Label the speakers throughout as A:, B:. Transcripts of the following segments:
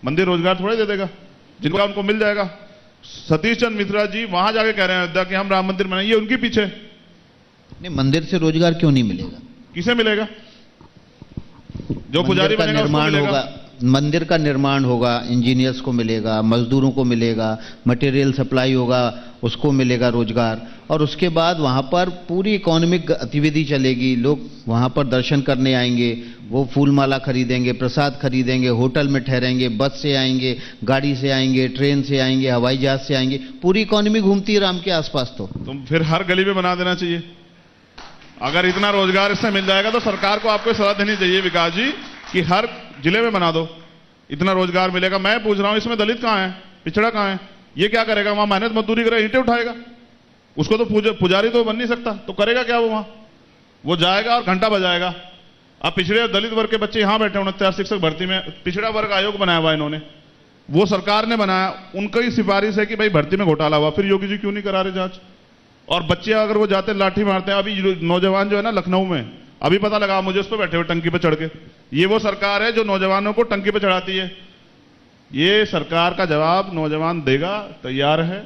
A: मंदिर रोजगार थोड़ा दे देगा, जिनका उनको मिल जाएगा। सतीश चंद्र मिश्रा जी वहां जाके कह रहे हैं अयोध्या कि हम राम मंदिर बनाएंगे, ये उनके पीछे।
B: नहीं, मंदिर से रोजगार क्यों नहीं मिलेगा?
A: किसे मिलेगा? जो पुजारी बनेगा उसको मिलेगा।
B: मंदिर का निर्माण होगा, इंजीनियर्स को मिलेगा, मजदूरों को मिलेगा, मटेरियल सप्लाई होगा, उसको मिलेगा रोजगार। और उसके बाद वहां पर पूरी इकोनॉमिक गतिविधि चलेगी, लोग वहां पर दर्शन करने आएंगे, वो फूल माला खरीदेंगे, प्रसाद खरीदेंगे, होटल में ठहरेंगे, बस से आएंगे, गाड़ी से आएंगे, ट्रेन से आएंगे, हवाई जहाज से आएंगे, पूरी इकोनॉमी घूमती है राम के आसपास। तो
A: फिर हर गली में बना देना चाहिए। अगर इतना रोजगार इससे मिल जाएगा तो सरकार को आपको सलाह देनी चाहिए विकास जी कि हर जिले में बना दो, इतना रोजगार मिलेगा। मैं पूछ रहा हूं इसमें दलित कहां है, पिछड़ा कहां है? ये क्या करेगा? वहां मेहनत मजदूरी करे, ईंटें उठाएगा? उसको तो पुजारी तो बन नहीं सकता, तो करेगा क्या वो? वहां वो जाएगा और घंटा बजाएगा। अब पिछड़े और दलित वर्ग के बच्चे यहां बैठे 49 शिक्षक भर्ती में, पिछड़ा वर्ग आयोग बनाया हुआ इन्होंने, वो सरकार ने बनाया, उनकी सिफारिश है कि भाई भर्ती में घोटाला हुआ, फिर योगी जी क्यों नहीं करा रहे जांच? और बच्चे अगर वो जाते लाठी मारते हैं, अभी नौजवान जो है ना लखनऊ में, अभी पता लगा मुझे, उस पर बैठे हुए टंकी पर चढ़ के। ये वो सरकार है जो नौजवानों को टंकी पर चढ़ाती है। ये सरकार का जवाब नौजवान देगा, तैयार है।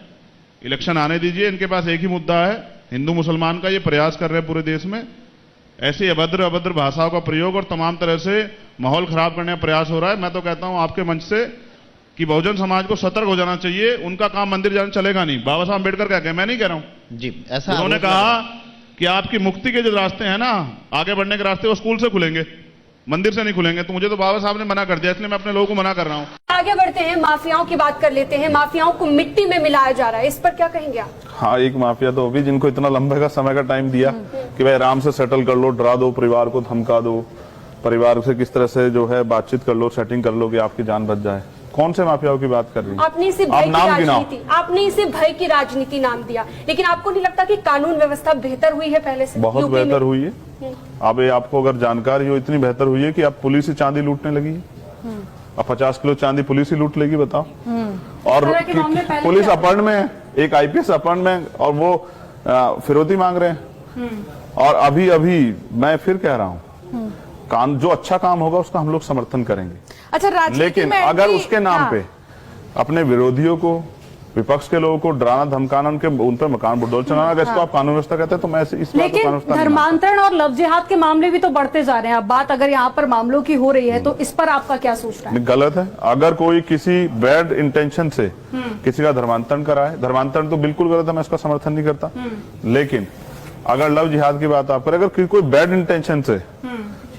A: इलेक्शन आने दीजिए, इनके पास एक ही मुद्दा है, हिंदू मुसलमान का। ये प्रयास कर रहे हैं पूरे देश में, ऐसी अभद्र भाषाओं का प्रयोग और तमाम तरह से माहौल खराब करने का प्रयास हो रहा है। मैं तो कहता हूं आपके मंच से कि बहुजन समाज को सतर्क हो जाना चाहिए। उनका काम मंदिर जाना चलेगा नहीं। बाबा साहब अम्बेडकर क्या कहे, मैं नहीं कह रहा हूं
B: जी, ऐसा
A: उन्होंने कहा कि आपकी मुक्ति के जो रास्ते हैं ना, आगे बढ़ने के रास्ते, वो स्कूल से खुलेंगे, मंदिर से नहीं खुलेंगे। तो मुझे तो बाबा साहब ने मना कर दिया, इसलिए मैं अपने लोगों को मना कर रहा हूं।
C: आगे बढ़ते हैं, माफियाओं की बात कर लेते हैं। माफियाओं को मिट्टी में मिलाया जा रहा है, इस पर क्या कहेंगे आप?
D: हाँ, एक माफिया तो अभी जिनको इतना लंबे का समय का टाइम दिया कि भाई आराम से सेटल कर लो, डरा दो, परिवार को धमका दो, परिवार से किस तरह से जो है बातचीत कर लो, सेटिंग कर लो कि आपकी जान बच जाए। कौन से माफियाओं की बात कर रही है?
C: आपने इसे भय की राजनीति, आपने इसे भय की राजनीति नाम दिया, लेकिन आपको नहीं लगता कि कानून व्यवस्था बेहतर हुई है पहले से?
D: बहुत बेहतर हुई है। अब आपको अगर जानकारी हो, इतनी बेहतर हुई है कि अब पुलिस ही चांदी लूटने लगी है। अब 50 किलो चांदी पुलिस ही लूट लेगी, बताओ। और पुलिस अपहरण में है, एक आईपीएस अपहरण में, और वो फिरौती मांग रहे हैं। और अभी मैं फिर कह रहा हूँ, जो अच्छा काम होगा उसका हम लोग समर्थन करेंगे।
E: अच्छा,
D: लेकिन अगर उसके नाम पे अपने विरोधियों को, विपक्ष के लोगों को डराना धमकाना, उन पर मकान बुलडोजर चलाना, अगर इसको आप कानून व्यवस्था कहते हैं तो मैं इस बात को कानून
E: धर्मांतरण और लव जिहाद के मामले भी तो बढ़ते जा रहे हैं। अब बात अगर यहाँ पर मामलों की हो रही है तो इस पर आपका क्या सोचना है?
D: गलत है। अगर कोई किसी बैड इंटेंशन से किसी का धर्मांतरण कराए, धर्मांतरण तो बिल्कुल गलत है, मैं इसका समर्थन नहीं करता। लेकिन अगर लव जिहाद की बात आप करें, अगर कोई बैड इंटेंशन से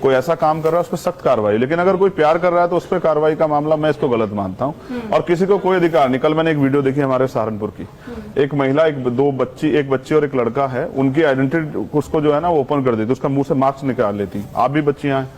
D: कोई ऐसा काम कर रहा है, उस पर सख्त कार्रवाई। लेकिन अगर कोई प्यार कर रहा है तो उस पर कार्रवाई का मामला मैं इसको गलत मानता हूं। और किसी को कोई अधिकार नहीं। कल मैंने एक वीडियो देखी हमारे सहारनपुर की, एक महिला, एक बच्ची और एक लड़का है, उनकी आइडेंटिटी उसको जो है ना वो ओपन कर देती, उसका मुंह से मार्क्स निकाल लेती। आप भी बच्चियां हैं,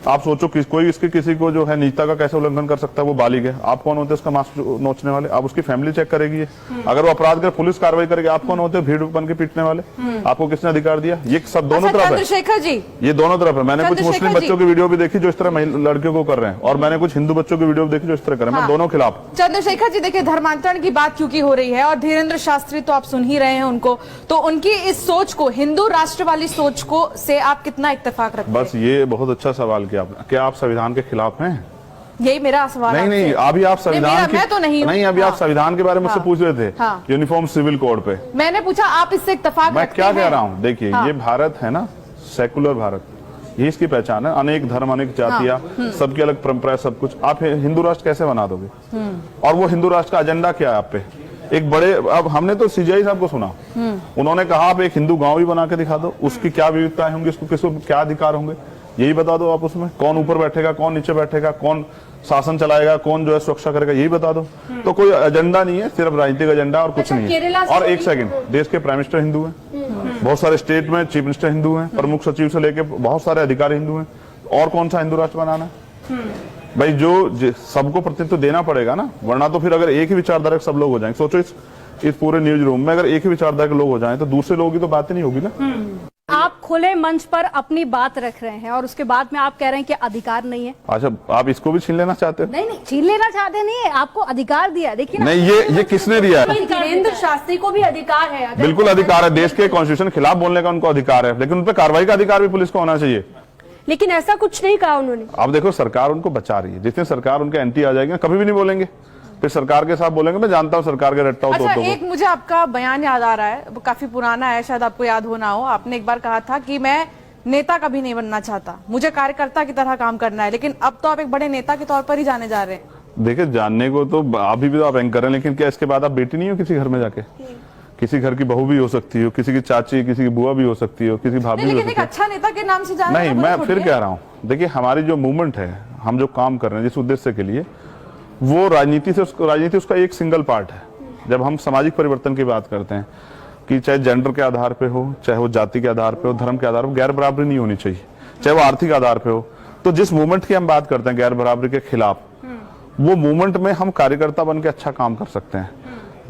D: आप सोचो कोई इसके किसी को जो है निजता का कैसे उल्लंघन कर सकता है? वो बालिग है, आप कौन होते हैं उसका मास्क नोचने वाले? आप उसकी फैमिली चेक करेगी। अगर वो अपराध कर पुलिस कार्रवाई करेगी, आप कौन होते हैं भीड़ बन के पीटने वाले? आपको किसने अधिकार दिया? ये सब दोनों तरफ है।
E: चंद्रशेखर जी,
D: ये दोनों तरफ है। मैंने कुछ मुस्लिम बच्चों की वीडियो भी देखी जो इस तरह लड़कियों को कर रहे हैं, और मैंने कुछ हिंदू बच्चों की वीडियो भी देखी जो इस तरह कर रहे हैं। मैं दोनों खिलाफ।
E: चंद्रशेखर जी, देखिए, धर्मांतरण की बात क्योंकि हो रही है और धीरेन्द्र शास्त्री तो आप सुन ही रहे हैं उनको, तो उनकी इस सोच को, हिंदू राष्ट्र वाली सोच को से आप कितना इत्तेफाक रखते हैं?
D: बस ये बहुत अच्छा सवाल किया आपने। क्या आप संविधान के खिलाफ हैं?
E: यही मेरा सवाल।
D: नहीं, अभी आप संविधान
E: मैं तो नहीं,
D: अभी आप संविधान के बारे में मुझसे पूछ रहे थे, यूनिफॉर्म सिविल कोड पे।
E: मैंने पूछा आप इससे इत्तेफाक
D: मैं क्या कह रहा हूँ? देखिए, ये भारत है ना, सेकुलर भारत, ये इसकी पहचान है। अनेक धर्म, अनेक जातियां, सबकी अलग परंपरा, सब कुछ। आप हिंदू राष्ट्र कैसे बना दोगे? और वो हिंदू राष्ट्र का एजेंडा क्या है आप पे? एक बड़े, अब हमने तो सीजीआई साहब को सुना, उन्होंने कहा आप एक हिंदू गांव भी बना के दिखा दो, उसकी क्या विविधताएं होंगी, उसको किसको क्या अधिकार होंगे, यही बता दो आप। उसमें कौन ऊपर बैठेगा, कौन नीचे बैठेगा, कौन शासन चलाएगा, कौन जो है सुरक्षा करेगा, यही बता दो। तो कोई एजेंडा नहीं है, सिर्फ राजनीतिक एजेंडा और कुछ नहीं है। और एक सेकंड, देश के प्राइम मिनिस्टर हिंदू हैं, बहुत सारे स्टेट में चीफ मिनिस्टर हिंदू हैं, प्रमुख सचिव से लेके बहुत सारे अधिकारी हिंदू हैं। और कौन सा हिंदू राष्ट्र बनाना है? भाई जो सबको प्रतिनिधित्व देना पड़ेगा ना, वरना तो फिर अगर एक ही विचारधारा के सब लोग हो जाएंगे, सोचो इस पूरे न्यूज रूम में अगर एक ही विचारधारा के लोग हो जाएं तो दूसरे लोगों की तो बात ही नहीं होगी ना।
E: आप खुले मंच पर अपनी बात रख रहे हैं और उसके बाद में आप कह रहे हैं कि अधिकार नहीं है।
D: अच्छा, आप इसको भी छीन लेना चाहते हो?
E: नहीं, छीन लेना चाहते नहीं है, आपको अधिकार दिया। देखिए
D: नहीं, ये किसने दिया है?
C: धीरेन्द्र शास्त्री को भी अधिकार है।
D: बिल्कुल अधिकार है, देश के कॉन्स्टिट्यूशन के खिलाफ बोलने का उनको अधिकार है, लेकिन उन पर कार्रवाई का अधिकार भी पुलिस को होना चाहिए।
C: लेकिन ऐसा कुछ नहीं कहा उन्होंने।
D: अब देखो सरकार उनको बचा रही है, जितनी सरकार उनके एंटी आ जाएगी ना, कभी भी नहीं बोलेंगे, फिर सरकार के साथ बोलेंगे मैं जानता हूँ सरकार के रट्टा
E: अच्छा, एक मुझे आपका बयान याद आ रहा है, वो काफी पुराना है, शायद आपको याद हो ना हो। आपने एक बार कहा था कि मैं नेता कभी नहीं बनना चाहता, मुझे कार्यकर्ता की तरह काम करना है, लेकिन अब तो आप एक बड़े नेता के तौर पर ही जाने जा रहे हैं।
D: देखिए जानने को तो अभी भी तो आप एंकर हैं, लेकिन क्या इसके बाद आप बेटी नहीं हो किसी घर में जाके? किसी घर की बहू भी हो सकती हो, किसी की चाची, किसी की बुआ भी हो सकती हो, किसी भाभी भी हो
E: लेकिन
D: सकती
E: एक अच्छा नेता के नाम से जाना
D: नहीं, मैं फिर कह रहा हूँ, देखिए हमारी जो मूवमेंट है, हम जो काम कर रहे हैं जिस उद्देश्य के लिए, वो राजनीति उसका एक सिंगल पार्ट है। जब हम सामाजिक परिवर्तन की बात करते हैं कि चाहे जेंडर के आधार पे हो, चाहे वो जाति के आधार पे हो, धर्म के आधार पर गैर बराबरी नहीं होनी चाहिए, चाहे वो आर्थिक आधार पे हो। तो जिस मूवमेंट की हम बात करते हैं गैर बराबरी के खिलाफ, वो मूवमेंट में हम कार्यकर्ता बन के अच्छा काम कर सकते हैं।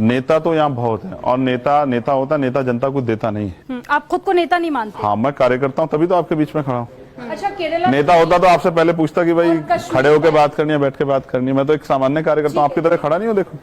D: नेता तो यहाँ बहुत है, और नेता होता, नेता जनता को देता नहीं है।
C: आप खुद को नेता नहीं मानते?
D: हाँ, मैं कार्यकर्ता हूँ, तभी तो आपके बीच में खड़ा हूँ।
C: अच्छा, केरला
D: नेता होता तो आपसे पहले पूछता कि भाई खड़े होकर बात करनी है, बैठ के बात करनी है। मैं तो एक सामान्य कार्यकर्ता हूँ, आपकी तरह खड़ा नहीं हूँ। देखो